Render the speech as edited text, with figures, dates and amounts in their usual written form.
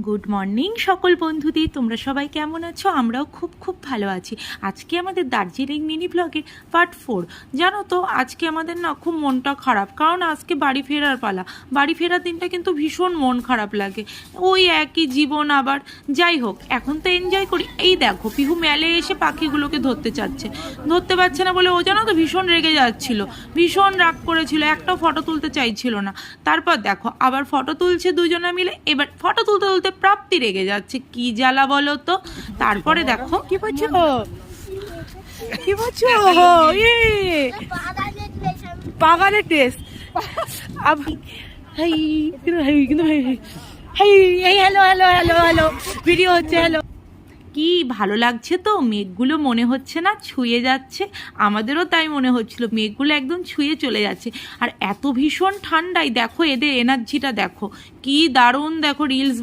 Good morning সকল বন্ধুদের, তোমরা সবাই কেমন আছো? আমরাও খুব খুব ভালো আছি। আজকে আমাদের দার্জিলিং মিনি ব্লগের পার্ট 4। জানো তো, আজকে আমাদের না খুব মনটা খারাপ, কারণ আজকে বাড়ি ফেরার পালা। বাড়ি ফেরার দিনটা কিন্তু ভীষণ মন খারাপ লাগে, ওই একই জীবন আবার। যাই হোক, এখন তো এনজয় করি। এই দেখো, পিহু মেলে এসে পাখিগুলোকে ধরতে পারছে না বলে ও জানো তো ভীষণ রেগে যাচ্ছিল, ভীষণ রাগ করেছিল, একটাও ফটো তুলতে চাইছিল না। তারপর দেখো আবার ফটো তুলছে দুজনে মিলে। এবার ফটো তুলতে তুলতে প্রাপ্তি রেগে যাচ্ছে, কি জ্বালা বলো তো। তারপরে দেখো কি করছো কি করছো বাগানের ড্রেস কিন্তু hello hello hello hello video হচ্ছে। হ্যালো, কি ভালো লাগছে তো, মেঘগুলো মনে হচ্ছে না ছুঁয়ে যাচ্ছে? আমাদেরও তাই মনে হচ্ছিল, মেঘগুলো একদম ছুঁয়ে চলে যাচ্ছে। আর এত ভীষণ ঠান্ডায় দেখো এদের এনার্জিটা দেখো, কি দারুণ। দেখো রিলস